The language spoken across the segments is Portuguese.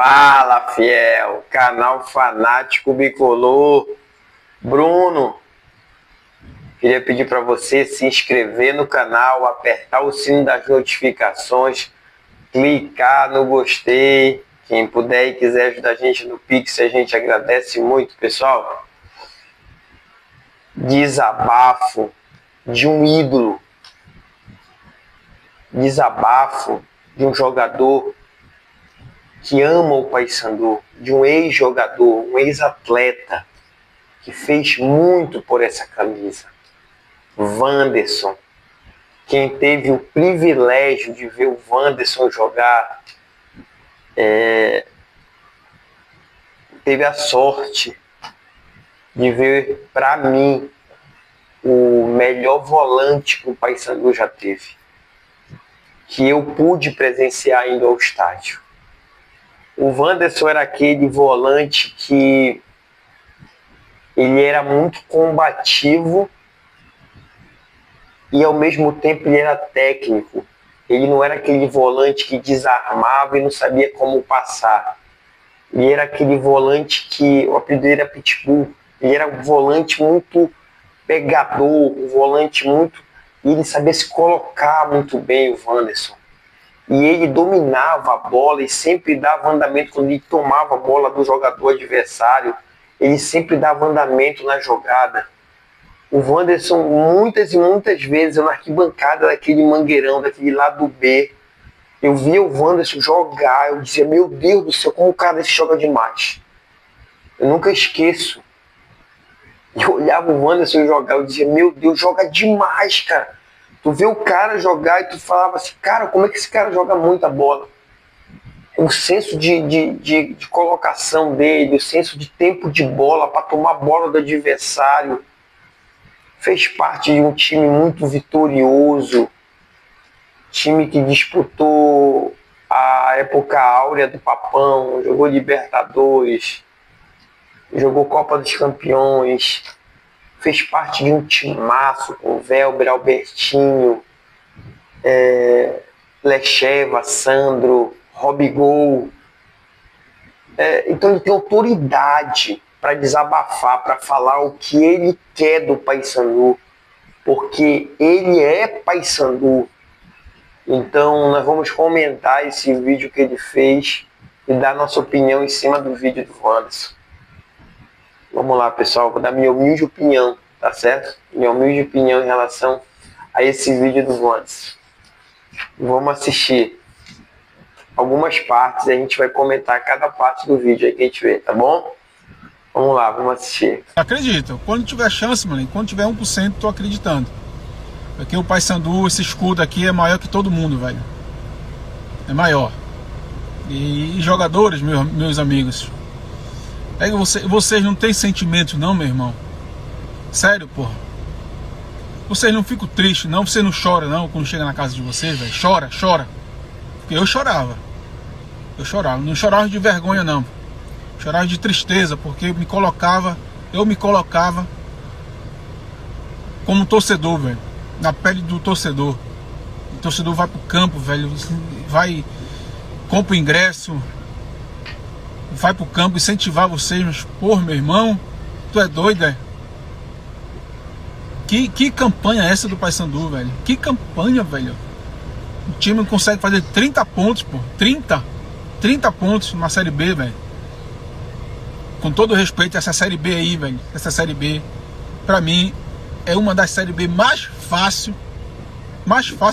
Fala, fiel, canal Fanático Bicolor. Bruno, queria pedir para você se inscrever no canal, apertar o sino das notificações, clicar no gostei. Quem puder e quiser ajudar a gente no Pix, a gente agradece muito, pessoal. Desabafo de um ídolo, desabafo de um jogador que ama o Paysandu, de um ex-jogador, um ex-atleta que fez muito por essa camisa. Wanderson. Quem teve o privilégio de ver o Wanderson jogar, teve a sorte de ver, para mim, o melhor volante que o Paysandu já teve, que eu pude presenciar indo ao estádio. O Wanderson era aquele volante que ele era muito combativo e ao mesmo tempo ele era técnico. Ele não era aquele volante que desarmava e não sabia como passar. Ele era aquele volante que o apelido dele era Pitbull. Ele era um volante muito pegador, um volante muito... E ele sabia se colocar muito bem, o Wanderson. E ele dominava a bola e sempre dava andamento quando ele tomava a bola do jogador adversário. Ele sempre dava andamento na jogada. O Wanderson, muitas e muitas vezes, eu na arquibancada daquele Mangueirão, daquele lado B, eu via o Wanderson jogar, eu dizia, meu Deus do céu, como o cara desse joga demais. Eu nunca esqueço. Eu olhava o Wanderson jogar, eu dizia, meu Deus, joga demais, cara. Tu vê o cara jogar e tu falava assim, cara, como é que esse cara joga muita bola? O senso de colocação dele, o senso de tempo de bola para tomar a bola do adversário. Fez parte de um time muito vitorioso, time que disputou a época áurea do Papão, jogou Libertadores, jogou Copa dos Campeões, fez parte de um timaço com Velber, Albertinho, Lecheva, Sandro, Robigol. Então ele tem autoridade para desabafar, para falar o que ele quer do Paysandu, porque ele é Paysandu. Então nós vamos comentar esse vídeo que ele fez e dar nossa opinião em cima do vídeo do Wanderson. Vamos lá, pessoal, vou dar minha humilde opinião, tá certo? Minha humilde opinião em relação a esse vídeo do Wanderson. Vamos assistir algumas partes e a gente vai comentar cada parte do vídeo aí que a gente vê, tá bom? Vamos lá, vamos assistir. Acredito, quando tiver chance, mano, quando tiver 1%, tô acreditando. Porque o Paysandu, esse escudo aqui é maior que todo mundo, velho. É maior. E jogadores, meus amigos, vocês não têm sentimento não, meu irmão? Sério, porra. Vocês não ficam tristes não? Você não chora não quando chega na casa de vocês, velho? Chora. Porque eu chorava. Não chorava de vergonha não. Chorava de tristeza, porque eu me colocava como torcedor, velho. Na pele do torcedor. O torcedor vai pro campo, velho. Vai, compra o ingresso, vai pro campo incentivar vocês, mas, porra, meu irmão, tu é doido, é? Que campanha é essa do Paysandu, velho? Que campanha, velho? O time não consegue fazer 30 pontos, pô. 30 pontos na Série B, velho. Com todo respeito a essa Série B aí, velho. Essa Série B, pra mim, é uma das Série B mais fácil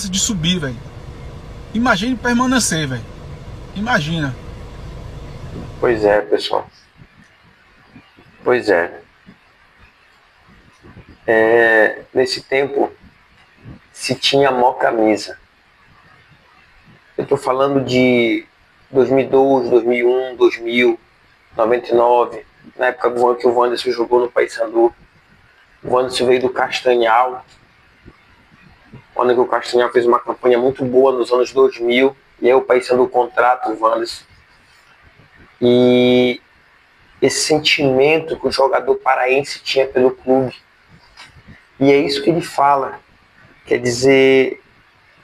de subir, velho. Imagine permanecer, velho. Imagina. Pois é, pessoal. Pois é. Nesse tempo se tinha mó camisa. Eu tô falando de 2002, 2001, 2000, 99, na época que o Wanderson jogou no Paysandu. O Wanderson veio do Castanhal, quando o Castanhal fez uma campanha muito boa nos anos 2000, e aí o Paysandu contrata o Wanderson. E esse sentimento que o jogador paraense tinha pelo clube. E é isso que ele fala. Quer dizer,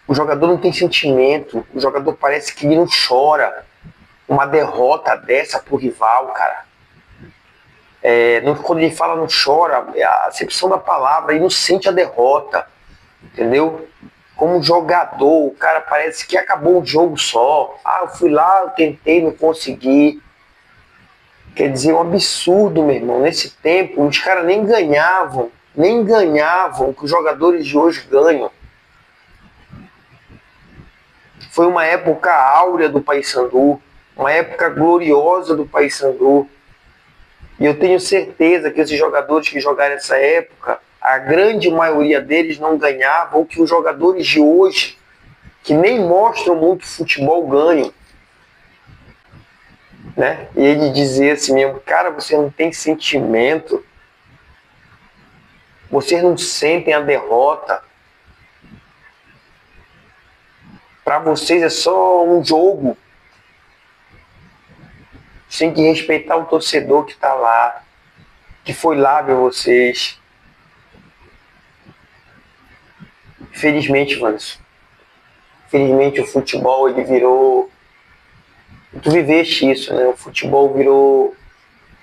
o jogador não tem sentimento, o jogador parece que ele não chora. uma derrota dessa pro rival, cara. Quando ele fala não chora, a acepção da palavra, ele não sente a derrota, entendeu? Como jogador, o cara parece que acabou o jogo só. Eu fui lá, eu tentei, não consegui. Quer dizer, um absurdo, meu irmão. Nesse tempo, os caras nem ganhavam o que os jogadores de hoje ganham. Foi uma época áurea do Paysandu, uma época gloriosa do Paysandu. E eu tenho certeza que esses jogadores que jogaram essa época, a grande maioria deles não ganhavam o que os jogadores de hoje, que nem mostram muito futebol, ganham. Né? E ele dizia assim mesmo, cara, você não tem sentimento, vocês não sentem a derrota, para vocês é só um jogo, você tem que respeitar o torcedor que está lá, que foi lá ver vocês. Felizmente, Wanderson, felizmente o futebol ele virou, tu viveste isso, né? O futebol virou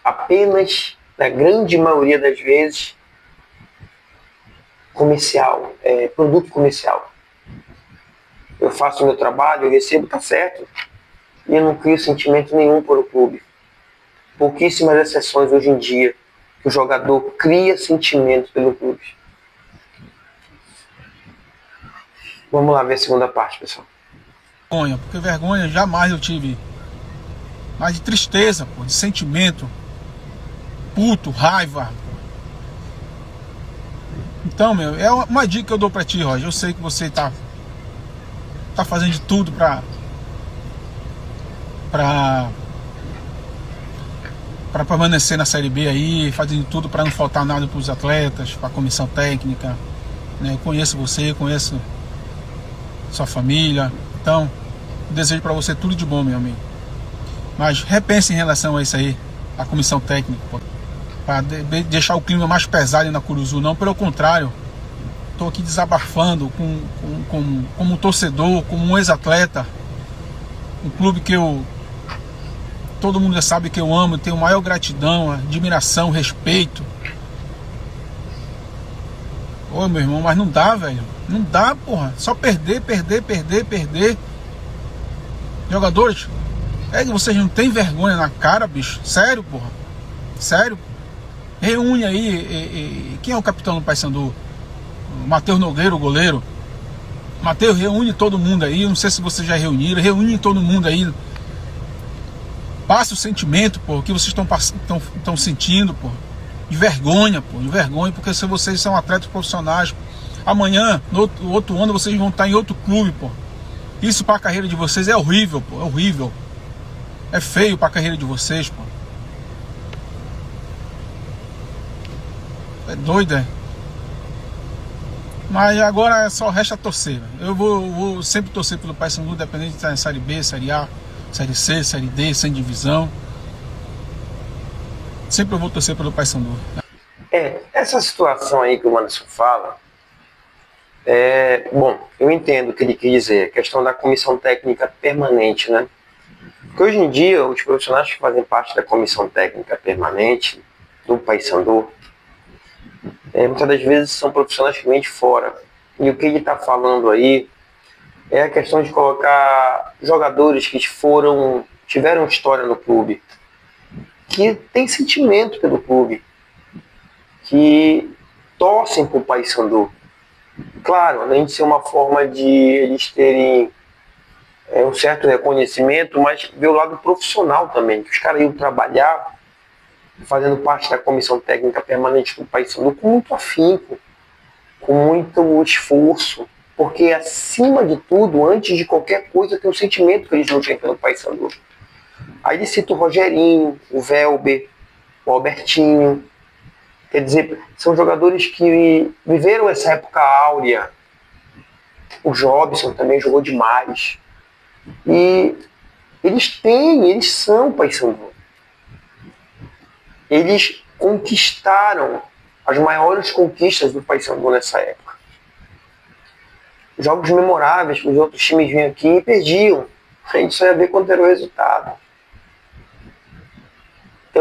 apenas, na grande maioria das vezes, comercial, produto comercial. Eu faço o meu trabalho, eu recebo, tá certo. E eu não crio sentimento nenhum por o clube. Pouquíssimas exceções hoje em dia que o jogador cria sentimento pelo clube. Vamos lá ver a segunda parte, pessoal. Vergonha, porque vergonha jamais eu tive. Mas de tristeza, pô, de sentimento. Puto, raiva. Então, meu, é uma dica que eu dou pra ti, Roger. Eu sei que você tá fazendo de tudo pra permanecer na Série B aí, fazendo tudo pra não faltar nada pros atletas, pra comissão técnica, né? Eu conheço você, conheço sua família, então desejo pra você tudo de bom, meu amigo. Mas repense em relação a isso aí, a comissão técnica, para deixar o clima mais pesado na Curuzu, não, pelo contrário. Estou aqui desabafando como um torcedor, como um ex-atleta, um clube que todo mundo já sabe que eu amo, tenho maior gratidão, admiração, respeito. Ô, meu irmão, mas não dá, velho, não dá, porra, só perder. Jogadores, que vocês não tem vergonha na cara, bicho, sério, porra, sério. Reúne aí, quem é o capitão do Paysandu? Matheus Nogueira, o goleiro. Matheus, reúne todo mundo aí. Não sei se vocês já reuniram. Reúne todo mundo aí. Passa o sentimento, pô, o que vocês estão sentindo, pô. De vergonha, pô. De vergonha, porque se vocês são atletas profissionais, amanhã, no outro ano, vocês vão estar em outro clube, pô. Isso para a carreira de vocês é horrível, pô. É horrível. É feio para a carreira de vocês, pô. É doido, é? Mas agora só resta torcer. Eu vou sempre torcer pelo Paysandu, independente de estar em Série B, Série A, Série C, Série D, sem divisão. Sempre eu vou torcer pelo Paysandu. Essa situação aí que o Wanderson fala, bom, eu entendo o que ele quis dizer, a questão da comissão técnica permanente, né? Porque hoje em dia, os profissionais que fazem parte da comissão técnica permanente do Paysandu, muitas das vezes são profissionais que vêm de fora. E o que ele está falando aí é a questão de colocar jogadores que tiveram história no clube, que têm sentimento pelo clube, que torcem para o Paysandu. Claro, além de ser uma forma de eles terem um certo reconhecimento, mas ver o lado profissional também, que os caras iam trabalhar fazendo parte da comissão técnica permanente do Paysandu com muito afinco, com muito esforço, porque acima de tudo, antes de qualquer coisa, tem um sentimento que eles não têm pelo Paysandu. Aí ele cita o Rogerinho, o Velber, o Albertinho, quer dizer, são jogadores que viveram essa época áurea. O Jobson também jogou demais. E eles são Paysandu. Eles conquistaram as maiores conquistas do Paysandu nessa época. Jogos memoráveis que os outros times vinham aqui e perdiam. A gente só ia ver quanto era o resultado.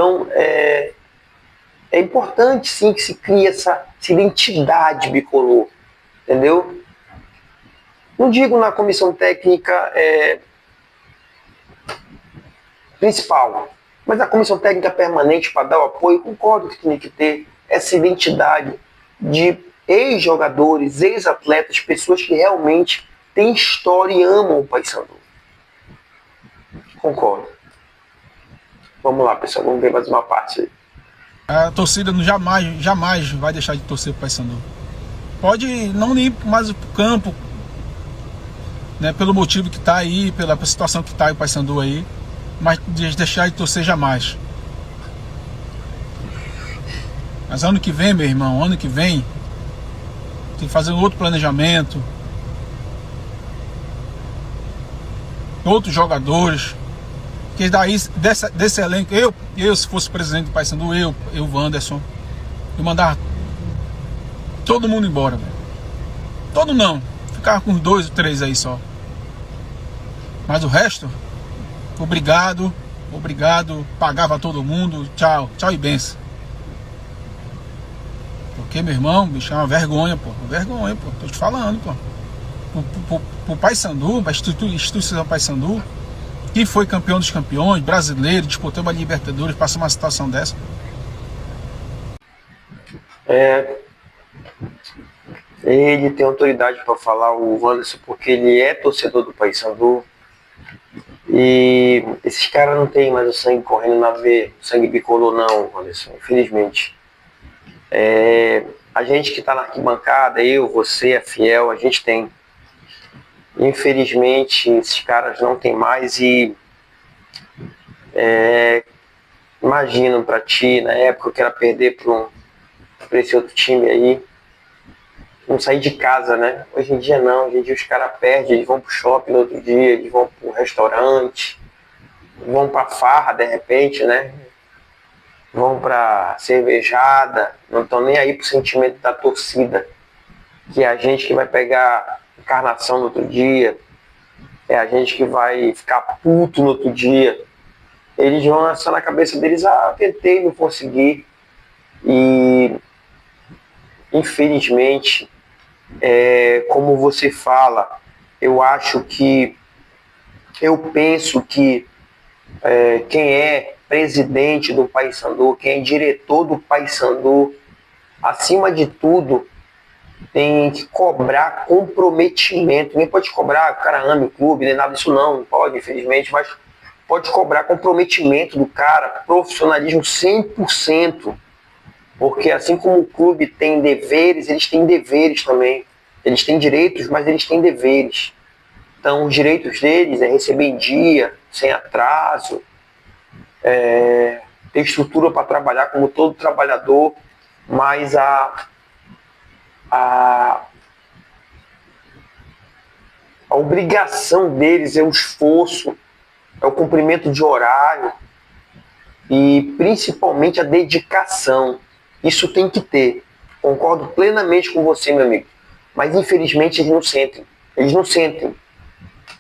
Então, é importante sim que se crie essa identidade bicolor, entendeu? Não digo na comissão técnica principal, mas na comissão técnica permanente para dar o apoio, concordo que tem que ter essa identidade de ex-jogadores, ex-atletas, pessoas que realmente têm história e amam o Paysandu. Concordo. Vamos lá, pessoal, vamos ver mais uma parte aí. A torcida jamais vai deixar de torcer pro Paysandu. Pode não ir mais pro campo, né, pelo motivo que está aí, pela situação que está o Paysandu aí, mas deixar de torcer jamais. Mas ano que vem, meu irmão, ano que vem tem que fazer um outro planejamento, outros jogadores, que daí desse elenco, eu se fosse presidente do Paysandu, eu Wanderson, eu mandar todo mundo embora, velho. Todo não, ficava com 2 ou 3 aí só. Mas o resto, obrigado, pagava todo mundo, tchau e benção. Porque, meu irmão, bicho, é uma vergonha, pô, tô te falando, pô. Pro Paysandu, pra instituição Paysandu, que foi campeão dos campeões, brasileiro, disputou uma Libertadores, passa uma situação dessa. Ele tem autoridade para falar, o Wanderson, porque ele é torcedor do Paysandu. E esses caras não tem mais o sangue correndo na veia, o sangue bicolor não, Wanderson, infelizmente. A gente que está na arquibancada, eu, você, a Fiel, a gente tem. Infelizmente, esses caras não tem mais e imagina pra ti, na época eu quero perder pra esse outro time aí, não sair de casa, né? Hoje em dia não, hoje em dia os caras perdem, eles vão pro shopping no outro dia, eles vão pro restaurante, vão pra farra de repente, né? Vão pra cervejada, não estão nem aí pro sentimento da torcida, que é a gente que vai pegar encarnação no outro dia, é a gente que vai ficar puto no outro dia. Eles vão lançar na cabeça deles, tentei, não consegui. E infelizmente, como você fala, eu penso que quem é presidente do Paysandu, quem é diretor do Paysandu, acima de tudo, tem que cobrar comprometimento. Ninguém pode cobrar que o cara ame o clube, nem nada disso não pode, infelizmente, mas pode cobrar comprometimento do cara, profissionalismo 100%, porque assim como o clube tem deveres, eles têm deveres também. Eles têm direitos, mas eles têm deveres. Então, os direitos deles é receber em dia, sem atraso, ter estrutura para trabalhar como todo trabalhador, mas a obrigação deles é o esforço, é o cumprimento de horário e principalmente a dedicação. Isso tem que ter. Concordo plenamente com você, meu amigo. Mas infelizmente eles não sentem. Eles não sentem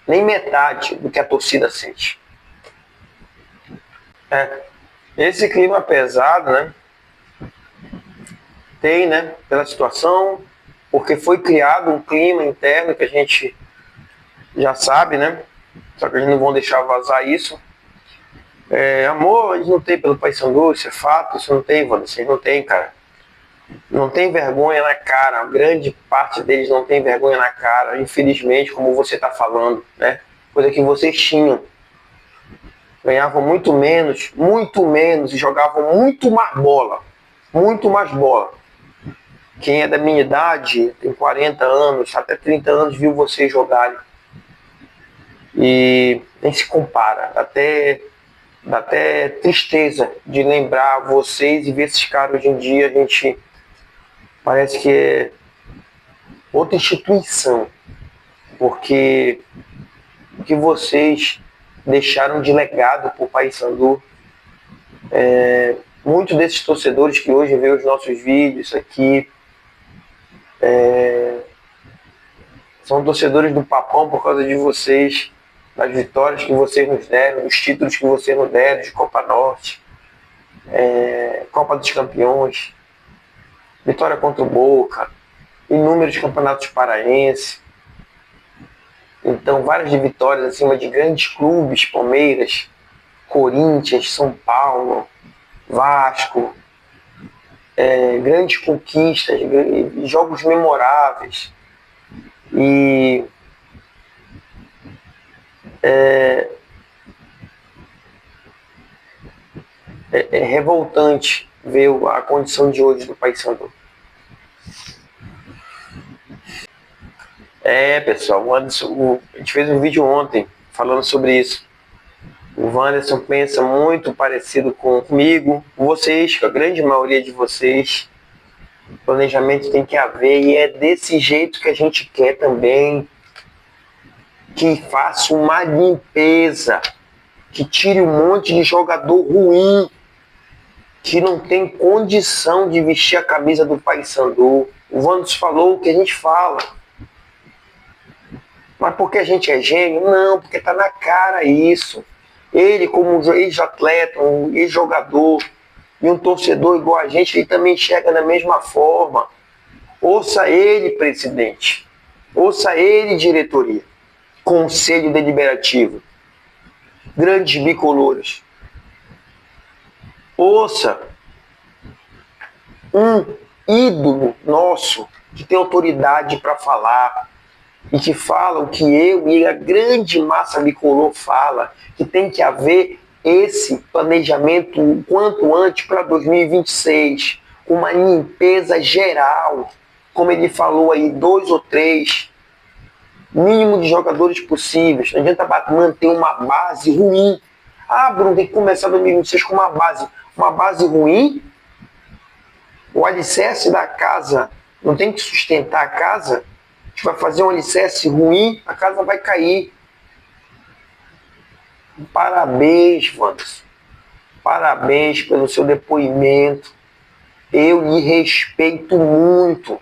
nem metade do que a torcida sente. Esse clima pesado, né? Tem, né? Pela situação, porque foi criado um clima interno que a gente já sabe, né? Só que a gente não vão deixar vazar isso. Amor, eles não tem pelo Paysandu, isso é fato, isso não tem, mano. Vocês não tem, cara. Não tem vergonha na cara. A grande parte deles não tem vergonha na cara, infelizmente, como você está falando, né? Coisa que vocês tinham. Ganhavam muito menos e jogavam muito mais bola. Muito mais bola. Quem é da minha idade, tem 40 anos, até 30 anos, viu vocês jogarem. E nem se compara. Dá até tristeza de lembrar vocês e ver esses caras hoje em dia. A gente parece que é outra instituição. Porque o que vocês deixaram de legado para o Paysandu. Muitos desses torcedores que hoje veem os nossos vídeos aqui são torcedores do Papão por causa de vocês, das vitórias que vocês nos deram, dos títulos que vocês nos deram de Copa Norte. Copa dos Campeões, vitória contra o Boca, inúmeros campeonatos paraenses. Então, várias de vitórias acima de grandes clubes, Palmeiras, Corinthians, São Paulo, Vasco, grandes conquistas, jogos memoráveis. E é revoltante ver a condição de hoje do Paysandu. Pessoal, o Anderson, a gente fez um vídeo ontem falando sobre isso. O Wanderson pensa muito parecido comigo, com vocês, com a grande maioria de vocês. Planejamento tem que haver e é desse jeito que a gente quer também. Que faça uma limpeza, que tire um monte de jogador ruim, que não tem condição de vestir a camisa do Paysandu. O Wanderson falou o que a gente fala. Mas porque a gente é gênio? Não, porque tá na cara isso. Ele, como um ex-atleta, um ex-jogador e um torcedor igual a gente, ele também enxerga da mesma forma. Ouça ele, presidente. Ouça ele, diretoria. Conselho Deliberativo. Grandes bicolores. Ouça um ídolo nosso que tem autoridade para falar e que fala o que eu e a grande massa bicolor fala, que tem que haver esse planejamento o quanto antes para 2026, uma limpeza geral, como ele falou aí, 2 ou 3, mínimo de jogadores possíveis. Não adianta manter uma base ruim. Bruno, tem que começar 2026 com uma base ruim. O alicerce da casa não tem que sustentar a casa. A gente vai fazer um alicerce ruim, a casa vai cair. Parabéns, Wanderson. Parabéns pelo seu depoimento. Eu lhe respeito muito.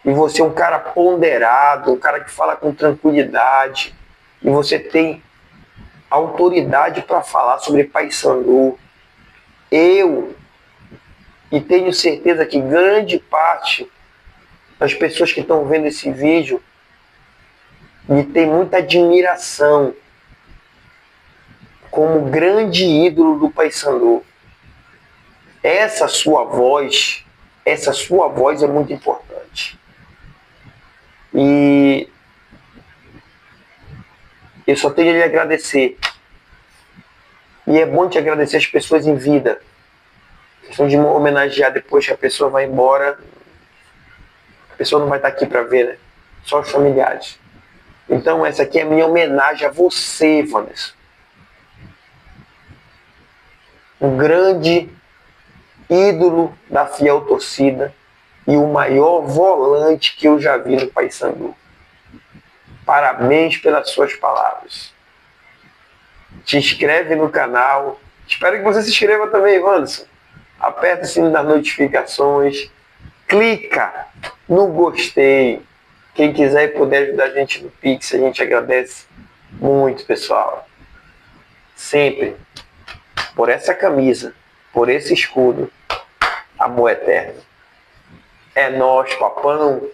E você é um cara ponderado, um cara que fala com tranquilidade. E você tem autoridade para falar sobre Paysandu. E tenho certeza que grande parte das pessoas que estão vendo esse vídeo lhe tem muita admiração como grande ídolo do Paysandu. Essa sua voz é muito importante. E eu só tenho a lhe agradecer. E é bom te agradecer as pessoas em vida. A questão de homenagear depois que a pessoa vai embora, a pessoa não vai estar aqui para ver, né? Só os familiares. Então essa aqui é a minha homenagem a você, Wanderson. Um grande ídolo da fiel torcida e o maior volante que eu já vi no Paysandu. Parabéns pelas suas palavras. Te inscreve no canal. Espero que você se inscreva também, Wanderson. Aperta o sino das notificações. Clica no gostei. Quem quiser e puder ajudar a gente no Pix, a gente agradece muito, pessoal. Sempre. Por essa camisa, por esse escudo, amor eterno. É nós, papão.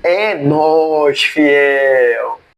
É nós, fiel.